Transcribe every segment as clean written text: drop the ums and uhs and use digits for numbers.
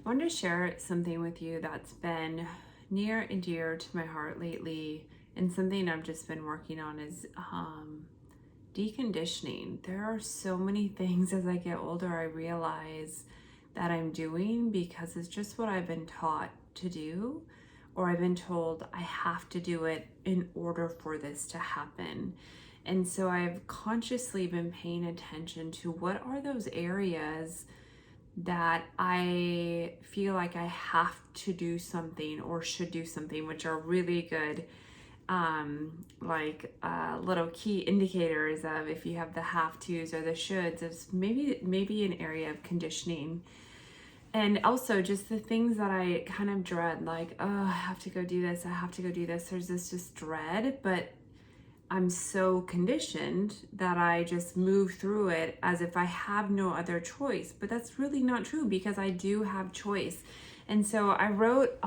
I wanted to share something with you that's been near and dear to my heart lately, and something I've just been working on is deconditioning. There are so many things as I get older I realize that I'm doing because it's just what I've been taught to do, or I've been told I have to do it in order for this to happen. And so I've consciously been paying attention to what are those areas that I feel like I have to do something or should do something, which are really good, little key indicators of if you have the have tos or the shoulds. It's maybe an area of conditioning. And also just the things that I kind of dread, like, oh, I have to go do this, I have to go do this. There's this just dread, but I'm so conditioned that I just move through it as if I have no other choice. But that's really not true, because I do have choice. And so I wrote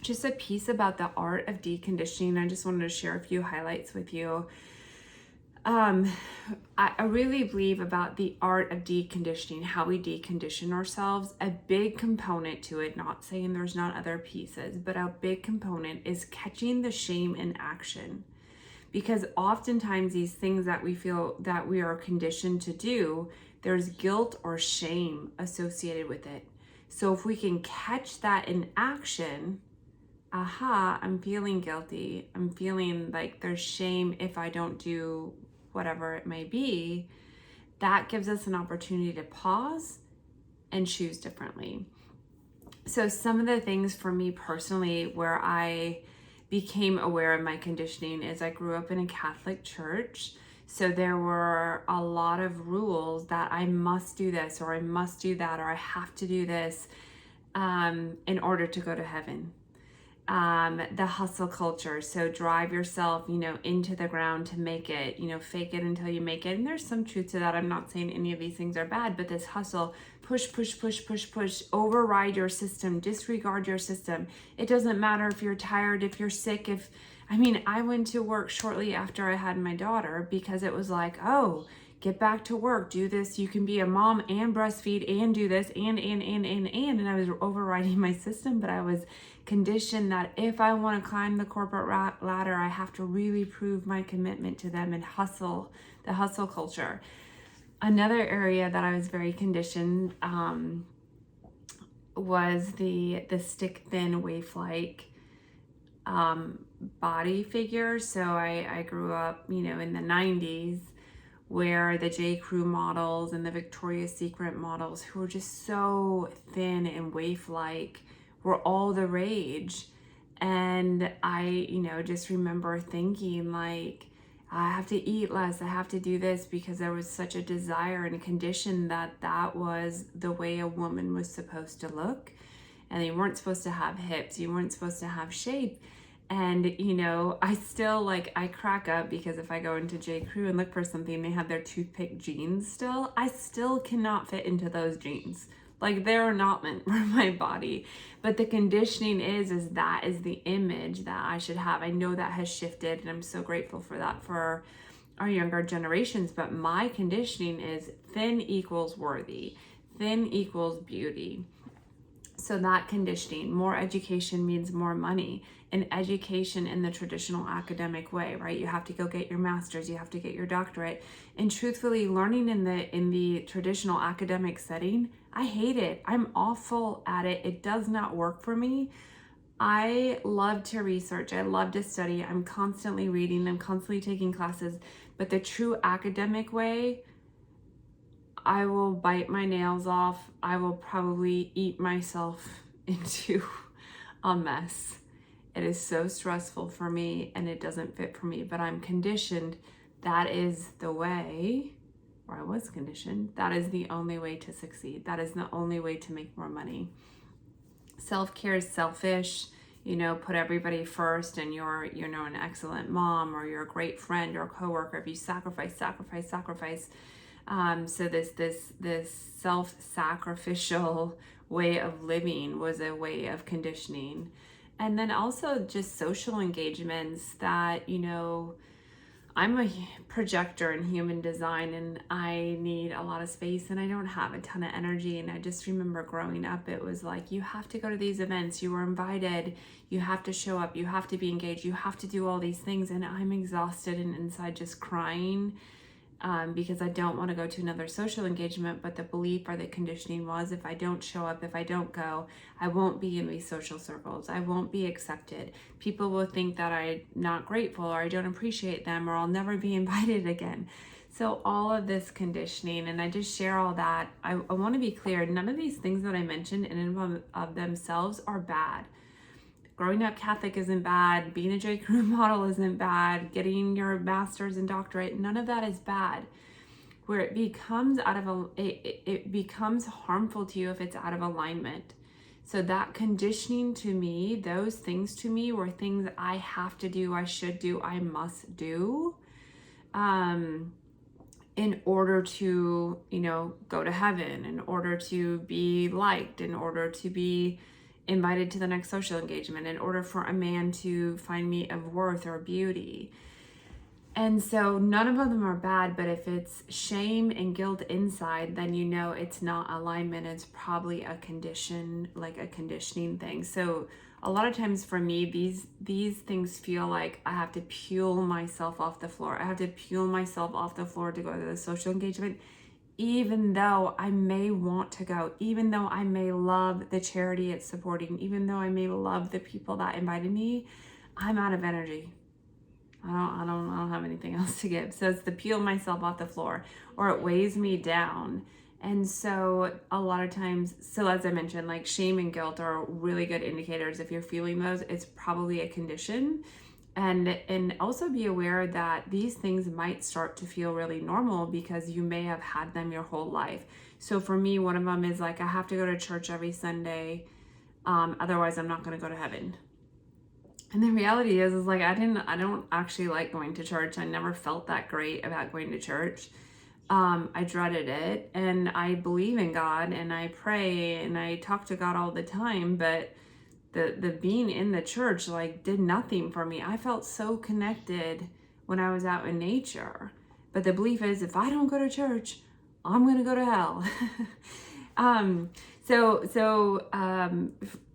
just a piece about the art of deconditioning. I just wanted to share a few highlights with you. I really believe about the art of deconditioning, how we decondition ourselves. A big component to it, not saying there's not other pieces, but a big component is catching the shame in action. Because oftentimes these things that we feel that we are conditioned to do, there's guilt or shame associated with it. So if we can catch that in action, aha, I'm feeling guilty, I'm feeling like there's shame if I don't do whatever it may be, that gives us an opportunity to pause and choose differently. So some of the things for me personally where I became aware of my conditioning is I grew up in a Catholic church. So there were a lot of rules that I must do this, or I must do that, or I have to do this in order to go to heaven. The hustle culture. So drive yourself, into the ground to make it, fake it until you make it. And there's some truth to that. I'm not saying any of these things are bad, but this hustle, push, override your system, disregard your system. It doesn't matter if you're tired, if you're sick, I went to work shortly after I had my daughter because it was like, oh, get back to work, do this. You can be a mom and breastfeed and do this and I was overriding my system, but I was conditioned that if I want to climb the corporate ladder, I have to really prove my commitment to them and hustle, the hustle culture. Another area that I was very conditioned was the stick thin waif-like body figure. So I grew up, in the 90s, where the J. Crew models and the Victoria's Secret models, who were just so thin and waif-like, were all the rage. And I, just remember thinking like, I have to eat less, I have to do this, because there was such a desire and a condition that was the way a woman was supposed to look. And you weren't supposed to have hips, you weren't supposed to have shape. And, I still I crack up because if I go into J. Crew and look for something, they have their toothpick jeans still. I still cannot fit into those jeans. They're not meant for my body. But the conditioning is that is the image that I should have. I know that has shifted, and I'm so grateful for that for our younger generations. But my conditioning is thin equals worthy, thin equals beauty. So that conditioning, more education means more money. And education in the traditional academic way, right? You have to go get your master's, you have to get your doctorate. And truthfully, learning in the traditional academic setting, I hate it. I'm awful at it. It does not work for me. I love to research. I love to study. I'm constantly reading. I'm constantly taking classes. But the true academic way, I will bite my nails off. I will probably eat myself into a mess. It is so stressful for me and it doesn't fit for me, but I'm conditioned. That is the way, or I was conditioned, that is the only way to succeed. That is the only way to make more money. Self-care is selfish. Put everybody first, and you're an excellent mom, or you're a great friend or a coworker if you sacrifice. So this self-sacrificial way of living was a way of conditioning. And then also just social engagements that, I'm a projector in human design, and I need a lot of space, and I don't have a ton of energy. And I just remember growing up, it was like, you have to go to these events, you were invited, you have to show up, you have to be engaged, you have to do all these things. And I'm exhausted and inside just crying, because I don't want to go to another social engagement. But the belief or the conditioning was, if I don't show up, if I don't go, I won't be in these social circles. I won't be accepted. People will think that I'm not grateful, or I don't appreciate them, or I'll never be invited again. So all of this conditioning, and I just share all that. I want to be clear, none of these things that I mentioned in and of themselves are bad. Growing up Catholic isn't bad. Being a J. Crew model isn't bad. Getting your master's and doctorate, none of that is bad. Where it becomes it becomes harmful to you if it's out of alignment. So that conditioning to me, those things to me were things I have to do, I should do, I must do, in order to, go to heaven, in order to be liked, in order to be invited to the next social engagement, in order for a man to find me of worth or beauty. And so none of them are bad, but if it's shame and guilt inside, then it's not alignment. It's probably a condition, like a conditioning thing. So a lot of times for me, these things feel like I have to peel myself off the floor. I have to peel myself off the floor to go to the social engagement, even though I may want to go, even though I may love the charity it's supporting, even though I may love the people that invited me. I'm out of energy. I don't have anything else to give. So it's to peel myself off the floor, or it weighs me down. And so a lot of times, so as I mentioned, like shame and guilt are really good indicators. If you're feeling those, it's probably a condition. And also be aware that these things might start to feel really normal because you may have had them your whole life. So for me, one of them is like, I have to go to church every Sunday. Otherwise I'm not going to go to heaven. And the reality is like, I don't actually like going to church. I never felt that great about going to church. I dreaded it, and I believe in God, and I pray, and I talk to God all the time, but the being in the church like did nothing for me. I felt so connected when I was out in nature. But the belief is, if I don't go to church, I'm going to go to hell.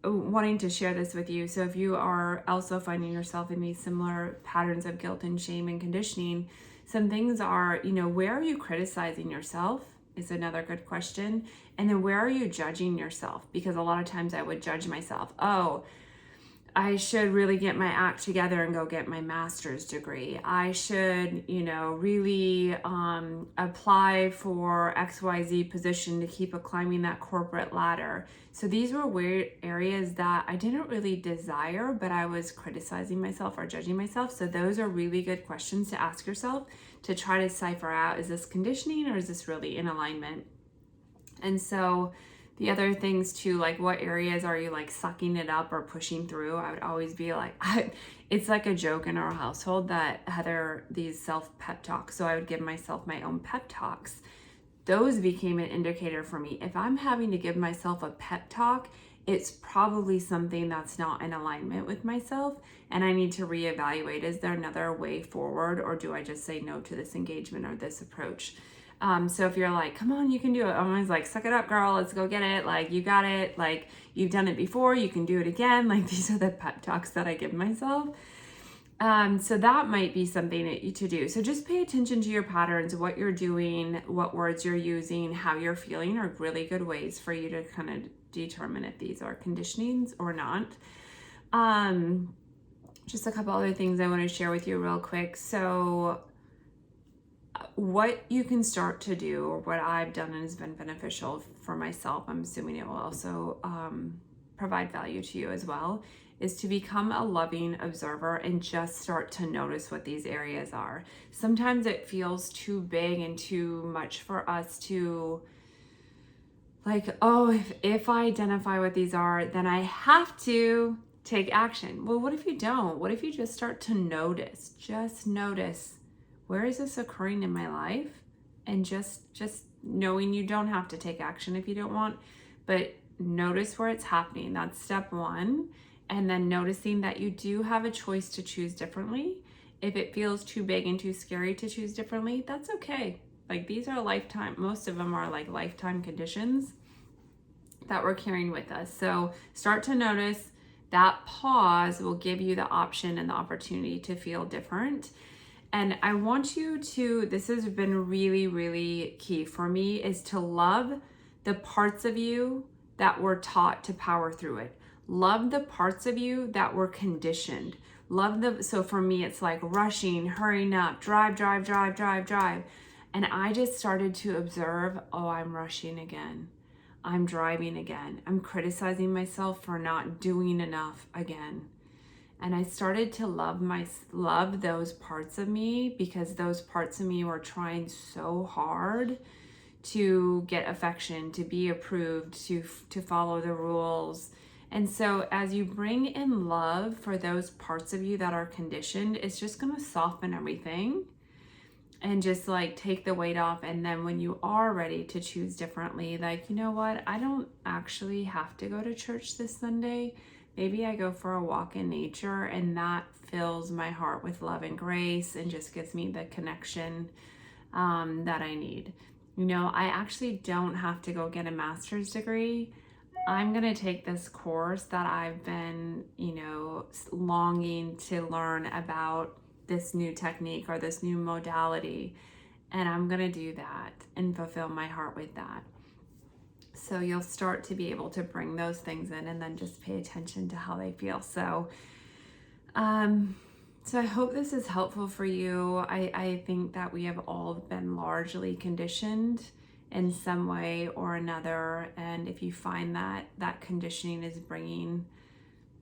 Wanting to share this with you. So if you are also finding yourself in these similar patterns of guilt and shame and conditioning, some things are, where are you criticizing yourself is another good question. And then where are you judging yourself? Because a lot of times I would judge myself. Oh, I should really get my act together and go get my master's degree. I should, really apply for XYZ position to keep climbing that corporate ladder. So these were weird areas that I didn't really desire, but I was criticizing myself or judging myself. So those are really good questions to ask yourself to try to decipher out, is this conditioning or is this really in alignment? And so the other things too, like what areas are you like sucking it up or pushing through? I would always be like, it's like a joke in our household that Heather, these self pep talks. So I would give myself my own pep talks. Those became an indicator for me. If I'm having to give myself a pep talk, it's probably something that's not in alignment with myself. And I need to reevaluate, is there another way forward? Or do I just say no to this engagement or this approach? So if you're like, come on, you can do it. I'm always like, suck it up, girl. Let's go get it. Like, you got it. Like, you've done it before. You can do it again. Like, these are the pep talks that I give myself. So that might be something to do. So just pay attention to your patterns, what you're doing, what words you're using, how you're feeling are really good ways for you to kind of determine if these are conditionings or not. Just a couple other things I want to share with you real quick. So what you can start to do, or what I've done and has been beneficial for myself, I'm assuming it will also provide value to you as well, is to become a loving observer and just start to notice what these areas are. Sometimes it feels too big and too much for us to like, oh, if I identify what these are, then I have to take action. Well, what if you don't? What if you just start to notice? Just notice, where is this occurring in my life? And just knowing you don't have to take action if you don't want, but notice where it's happening. That's step one. And then noticing that you do have a choice to choose differently. If it feels too big and too scary to choose differently, that's okay. Like, these are lifetime, most of them are like lifetime conditions that we're carrying with us. So start to notice that pause will give you the option and the opportunity to feel different. And I want you to, this has been really, really key for me, is to love the parts of you that were taught to power through it. Love the parts of you that were conditioned. So for me, it's like rushing, hurrying up, drive, drive, drive, drive, drive. And I just started to observe, oh, I'm rushing again. I'm driving again. I'm criticizing myself for not doing enough again. And I started to love those parts of me, because those parts of me were trying so hard to get affection, to be approved, to follow the rules. And so as you bring in love for those parts of you that are conditioned, it's just going to soften everything and just like take the weight off. And then when you are ready to choose differently, like, you know what, I don't actually have to go to church this Sunday. Maybe I go for a walk in nature, and that fills my heart with love and grace and just gives me the connection that I need. You know, I actually don't have to go get a master's degree. I'm going to take this course that I've been, you know, longing to learn about, this new technique or this new modality, and I'm going to do that and fulfill my heart with that. So you'll start to be able to bring those things in and then just pay attention to how they feel. So I hope this is helpful for you. I think that we have all been largely conditioned in some way or another. And if you find that that conditioning is bringing,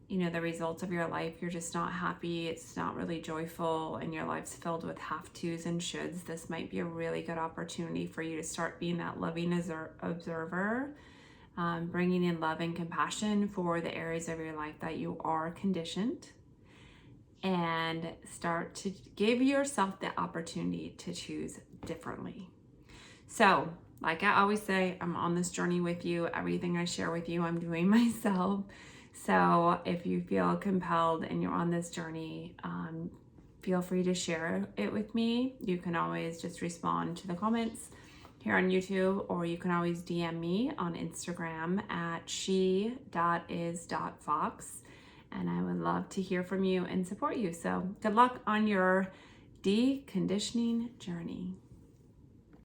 you know, the results of your life, you're just not happy, it's not really joyful, and your life's filled with have-tos and shoulds, this might be a really good opportunity for you to start being that loving observer, bringing in love and compassion for the areas of your life that you are conditioned, and start to give yourself the opportunity to choose differently. So, like I always say, I'm on this journey with you. Everything I share with you, I'm doing myself. So if you feel compelled and you're on this journey, feel free to share it with me. You can always just respond to the comments here on YouTube, or you can always DM me on Instagram at she.is.fox. And I would love to hear from you and support you. So good luck on your deconditioning journey.